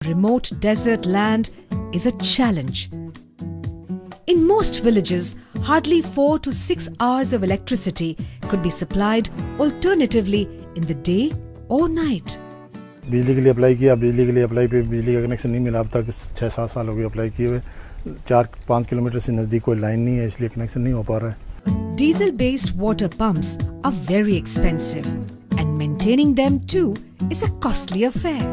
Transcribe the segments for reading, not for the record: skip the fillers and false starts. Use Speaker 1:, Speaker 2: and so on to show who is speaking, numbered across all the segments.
Speaker 1: remote desert land is a challenge. In most villages, hardly 4 to 6 hours of electricity could be supplied alternatively in the day or night.
Speaker 2: बिजली के लिए apply किया, बिजली के लिए apply पे बिजली का कनेक्शन नहीं मिला। अब तक 6-7 साल हो गए अप्लाई किए हुए। 4-5 किलोमीटर से नज़दीक कोई लाइन नहीं है, इसलिए कनेक्शन नहीं हो पा रहा है।
Speaker 1: Diesel-based water pumps are very expensive, and maintaining them too is a costly affair.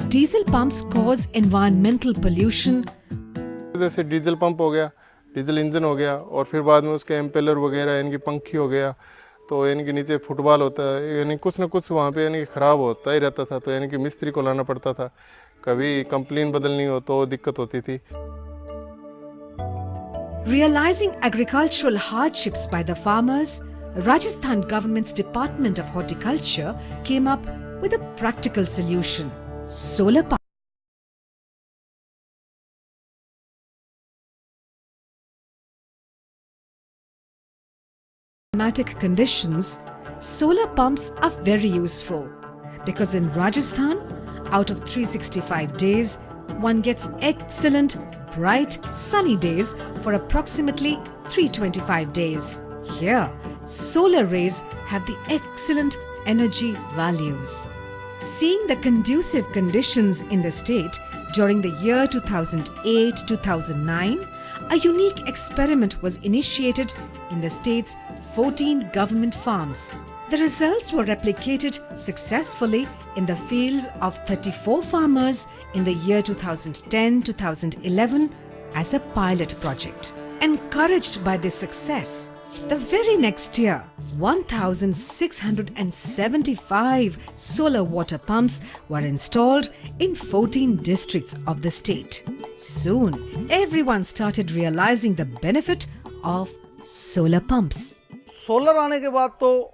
Speaker 1: Diesel pumps cause environmental pollution.
Speaker 3: जैसे डीजल पंप हो गया, डीजल इंजन हो गया, और फिर बाद में उसके एम्पेलर वगैरह, इनकी पंखी हो गया, तो इनके नीचे फुटबॉल होता है, यानी कुछ न कुछ वहाँ पे यानी ख़राब होता ही रहता था। तो यानी कि मिस्त्री को लाना पड़ता था, कभी कंप्लेन बदलनी हो तो दिक्कत होती थी।
Speaker 1: Realizing agricultural hardships by the farmers, Rajasthan government's Department of Horticulture came up with a practical solution: solar pumps. Climatic conditions, solar pumps are very useful because in Rajasthan, out of 365 days, one gets excellent, bright, sunny days for approximately 325 days. Here, solar rays have the excellent energy values. Seeing the conducive conditions in the state during the year 2008-2009, a unique experiment was initiated in the state's 14 government farms. The results were replicated successfully in the fields of 34 farmers in the year 2010-2011 as a pilot project. Encouraged by this success, the very next year, 1,675 solar water pumps were installed in 14 districts of the state. Soon, everyone started realizing the benefit of solar pumps.
Speaker 4: Solar आने के बाद तो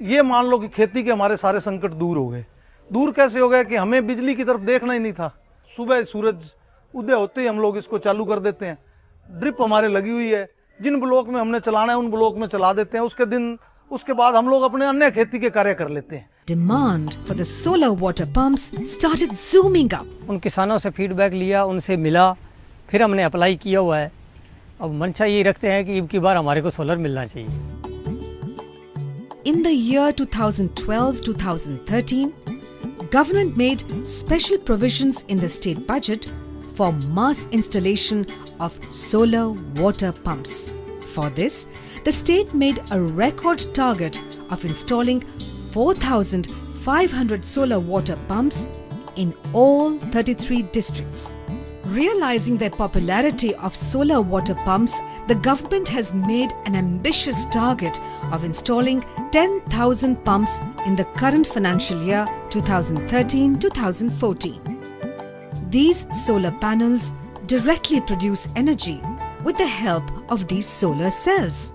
Speaker 4: ये मान लो कि खेती के हमारे सारे संकट दूर हो गए। दूर कैसे हो गए कि हमें बिजली की तरफ देखना ही नहीं था। सुबह सूरज उदय होते ही हम लोग इसको चालू कर देते हैं। ड्रिप हमारे लगी हुई है, जिन ब्लॉक में हमने चलाना है उन ब्लॉक में चला देते हैं। उसके बाद हम लोग अपने अन्य खेती के कार्य कर लेते हैं।
Speaker 1: Demand for the solar water pumps started zooming up.
Speaker 5: उन किसानों से फीडबैक लिया, उनसे मिला, फिर हमने अप्लाई किया हुआ है। अब मंशा ये रखते हैं कि इनकी बार हमारे को सोलर मिलना चाहिए।
Speaker 1: In the year 2012-2013, government made special provisions in the state budget for mass installation of solar water pumps. For this, the state made a record target of installing 4,500 solar water pumps in all 33 districts. Realizing the popularity of solar water pumps, the government has made an ambitious target of installing 10,000 pumps in the current financial year 2013-2014. These solar panels directly produce energy with the help of these solar cells.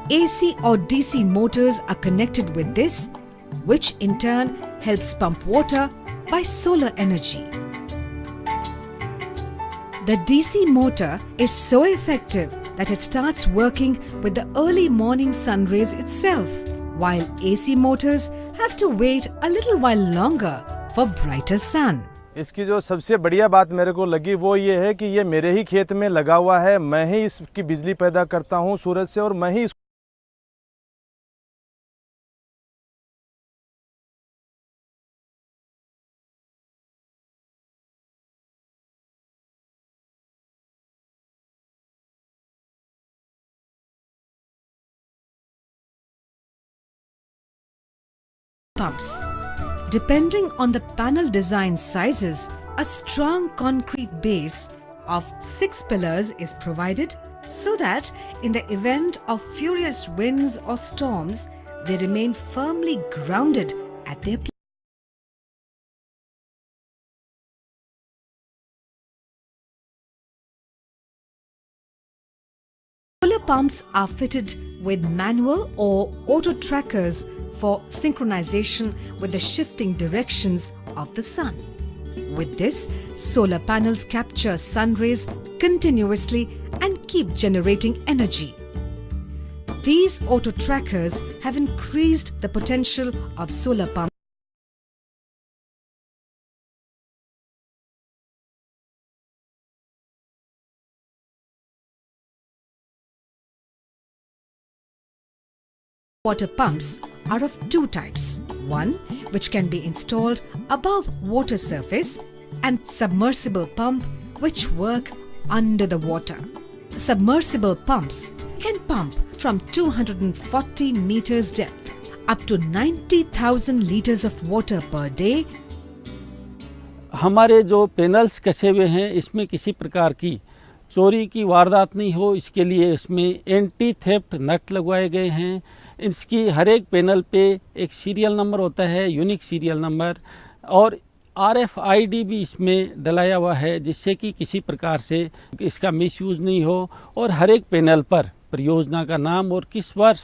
Speaker 1: AC or DC motors are connected with this, which in turn helps pump water by solar energy. The DC motor is so effective that it starts working with the early morning sun rays itself, while AC motors have to wait a little while longer for brighter sun.
Speaker 6: इसकी जो सबसे बढ़िया बात मेरे को लगी वो ये है कि ये मेरे ही खेत में लगा हुआ है, मैं ही इसकी बिजली पैदा करता हूँ सूरज से, और मैं ही
Speaker 1: Pumps. Depending on the panel design sizes, a strong concrete base of 6 pillars is provided so that in the event of furious winds or storms, they remain firmly grounded at their place. Solar pumps are fitted with manual or auto trackers for synchronization with the shifting directions of the sun. With this, solar panels capture sun rays continuously and keep generating energy. These auto trackers have increased the potential of solar pumps Water pumps are of two types. One, which can be installed above water surface, and submersible pump, which work under the water. Submersible pumps can pump from 240 meters depth up to 90,000 liters of water per day.
Speaker 7: हमारे जो panels कसे हुए हैं इसमें किसी प्रकार की चोरी की वारदात नहीं हो, इसके लिए इसमें एंटी थेफ्ट नट लगवाए गए हैं। इसकी हर एक पैनल पे एक सीरियल नंबर होता है, यूनिक सीरियल नंबर, और RFID भी इसमें डलाया हुआ है जिससे कि किसी प्रकार से इसका मिसयूज़ नहीं हो, और हर एक पैनल पर परियोजना का नाम और किस वर्ष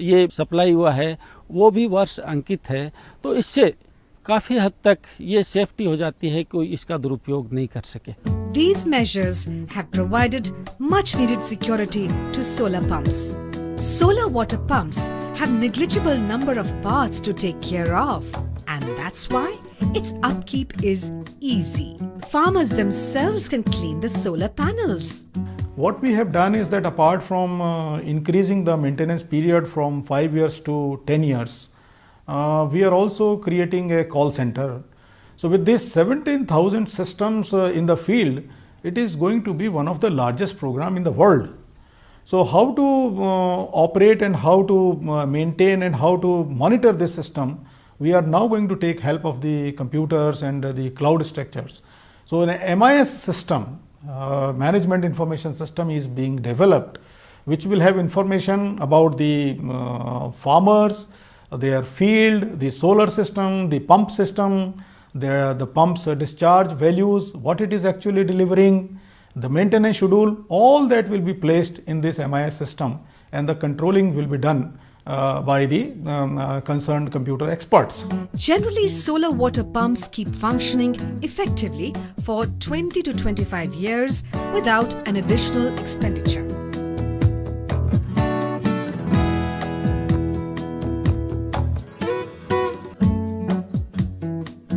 Speaker 7: ये सप्लाई हुआ है वो भी वर्ष अंकित है। तो इससे काफ़ी हद तक ये सेफ्टी हो जाती है, कोई इसका दुरुपयोग नहीं कर सके।
Speaker 1: These measures have provided much needed security to solar pumps. Solar water pumps have negligible number of parts to take care of, and that's why its upkeep is easy. Farmers themselves can clean the solar panels.
Speaker 8: What we have done is that apart from increasing the maintenance period from 5 years to 10 years, we are also creating a call center. So with these 17,000 systems in the field, it is going to be one of the largest program in the world. So how to operate and how to maintain and how to monitor this system, we are now going to take help of the computers and the cloud structures. So an MIS system, management information system, is being developed, which will have information about the farmers, their field, the solar system, the pump system, the pump's discharge values, what it is actually delivering, the maintenance schedule, all that will be placed in this MIS system, and the controlling will be done by the concerned computer experts.
Speaker 1: Generally, solar water pumps keep functioning effectively for 20 to 25 years without an additional expenditure.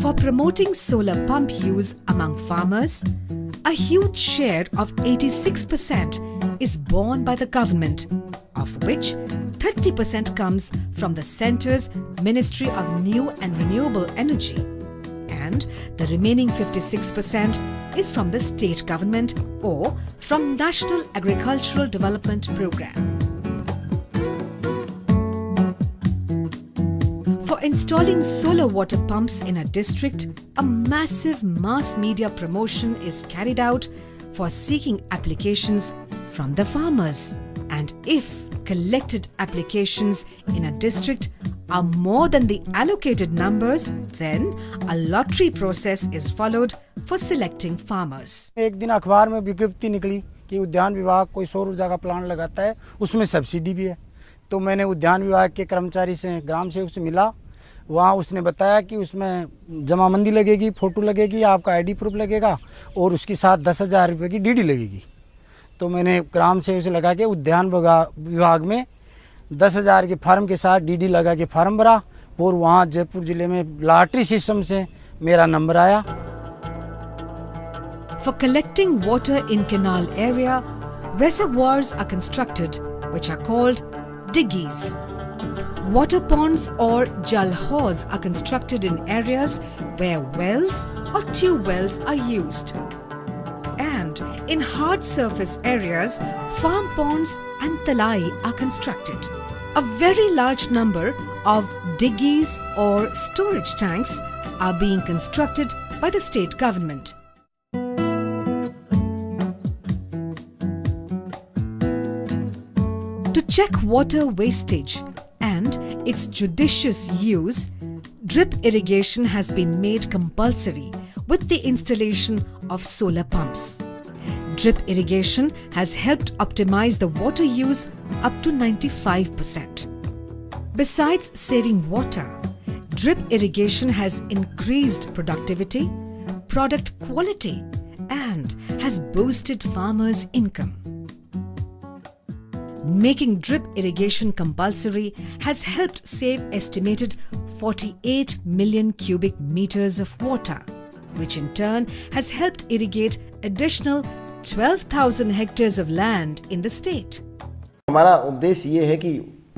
Speaker 1: For promoting solar pump use among farmers, a huge share of 86% is borne by the government, of which 30% comes from the Centre's Ministry of New and Renewable Energy, and the remaining 56% is from the state government or from National Agricultural Development Programme. For installing solar water pumps in a district, a massive mass media promotion is carried out for seeking applications from the farmers. And if collected applications in a district are more than the allocated numbers, then a lottery process is followed for selecting farmers.
Speaker 9: एक दिन अखबार में विज्ञप्ति निकली कि उद्यान विभाग कोई सौर ऊर्जा का प्लांट लगाता है, उसमें सब्सिडी भी है। तो मैंने उद्यान विभाग के कर्मचारी से, ग्राम सेवक से मिला, वहाँ उसने बताया कि उसमें जमाबंदी लगेगी, फ़ोटो लगेगी, आपका ID प्रूफ लगेगा और उसके साथ 10,000 रुपये की DD लगेगी। तो मैंने ग्राम सेवक से लगा के उद्यान विभाग में 10,000 के फार्म के साथ DD लगा के फार्म भरा और वहाँ जयपुर जिले में लॉटरी सिस्टम से मेरा नंबर आया।
Speaker 1: For collecting water in canal area, reservoirs are constructed which are called diggies. Water ponds or jal haws are constructed in areas where wells or tube wells are used. And in hard surface areas, farm ponds and talai are constructed. A very large number of diggies or storage tanks are being constructed by the state government. To check water wastage and its judicious use, drip irrigation has been made compulsory with the installation of solar pumps. Drip irrigation has helped optimize the water use up to 95%. Besides saving water, drip irrigation has increased productivity, product quality, and has boosted farmers' income. Making drip irrigation compulsory has helped save estimated 48 million cubic meters of water, which in turn has helped irrigate additional 12,000 hectares of land in the state.
Speaker 10: हमारा उद्देश्य ये है कि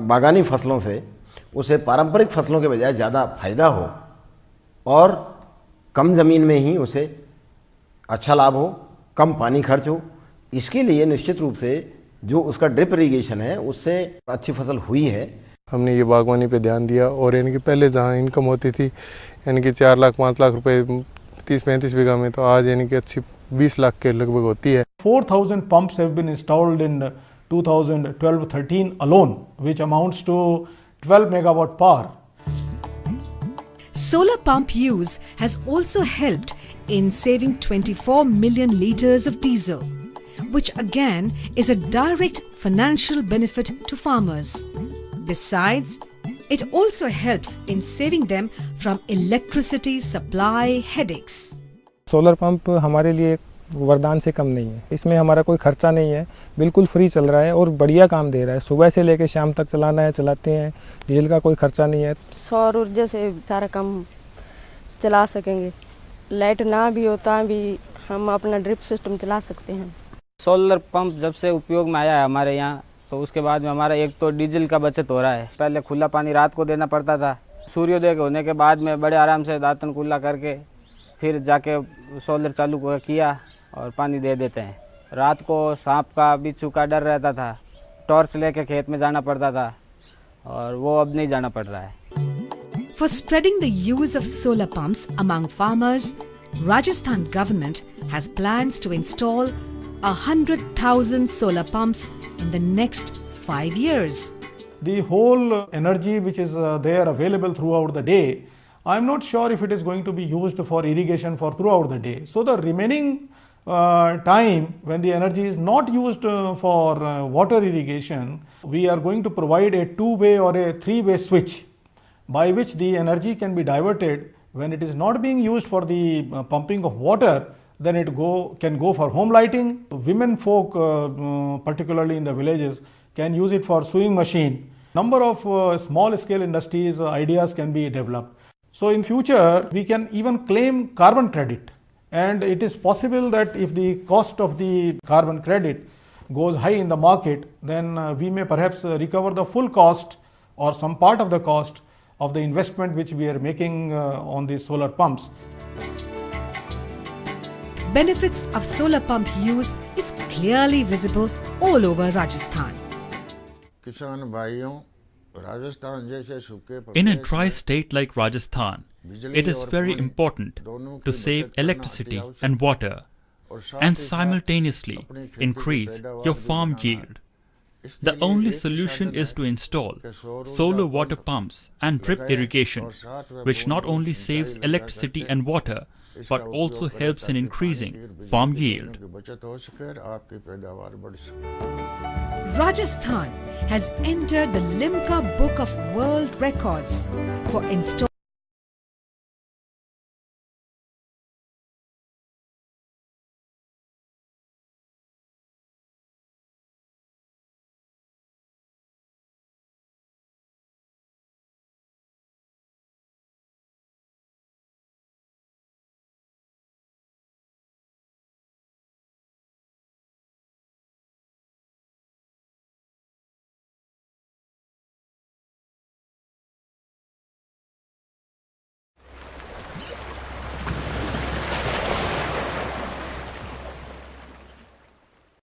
Speaker 10: बागानी फसलों से उसे पारंपरिक फसलों के बजाय ज़्यादा फायदा हो और कम ज़मीन में ही उसे अच्छा लाभ हो, कम पानी खर्च हो, इसके लिए निश्चित रूप से जो उसका ड्रिप इरिगेशन है उससे अच्छी फसल हुई है।
Speaker 3: हमने ये बागवानी पे ध्यान दिया और यानी कि पहले जहाँ इनकम होती थी यानी कि 4 लाख 5 लाख रुपए 30-35 बीघा में, तो आज यानी कि अच्छी 20 लाख के लगभग होती है।
Speaker 8: 4,000 pumps have been installed in 2012-13 alone, which amounts to 12 megawatt power.
Speaker 1: Solar pump use has also helped in saving 24 million litres of diesel, which again is a direct financial benefit to farmers. Besides, it also helps in saving them from electricity supply headaches.
Speaker 11: Solar pump हमारे लिए वरदान से कम नहीं है। इसमें हमारा कोई खर्चा नहीं है, बिल्कुल फ्री चल रहा है और बढ़िया काम दे रहा है। सुबह से लेकर शाम तक चलाना है, चलाते हैं, डीजल का कोई खर्चा नहीं है।
Speaker 12: सौर ऊर्जा से सारा काम चला सकेंगे, लाइट ना भी होता भी हम अपना ड्रिप सिस्टम चला सकते हैं।
Speaker 13: सोलर पंप जब से उपयोग में आया है हमारे यहाँ, तो उसके बाद में हमारा एक तो डीजल का बचत हो रहा है। पहले खुला पानी रात को देना पड़ता था, सूर्योदय होने के बाद में बड़े आराम से दातन खुला करके फिर जाके सोलर चालू किया और पानी दे देते हैं। रात को सांप का बिच्छू का डर रहता था, टॉर्च लेके खेत में जाना पड़ता था और वो अब नहीं जाना पड़ रहा है।
Speaker 1: For spreading the use of solar pumps among farmers, Rajasthan government has plans to install 100,000 solar pumps in the next 5 years.
Speaker 8: The whole energy which is there available throughout the day, I am not sure if it is going to be used for irrigation for throughout the day. So the remaining time when the energy is not used for water irrigation, we are going to provide a two-way or a three-way switch by which the energy can be diverted. When it is not being used for the pumping of water, then it can go for home lighting. Women folk, particularly in the villages, can use it for sewing machine. Number of small scale industries ideas can be developed. So in future we can even claim carbon credit, and it is possible that if the cost of the carbon credit goes high in the market, then we may perhaps recover the full cost or some part of the cost of the investment which we are making on the solar pumps.
Speaker 1: Benefits of solar pump use is clearly visible all over Rajasthan.
Speaker 14: किसान भाइयों,
Speaker 15: in a dry state like Rajasthan, it is very important to save electricity and water and simultaneously increase your farm yield. The only solution is to install solar water pumps and drip irrigation, which not only saves electricity and water but also helps in increasing farm yield.
Speaker 1: Rajasthan has entered the Limca Book of World Records for installing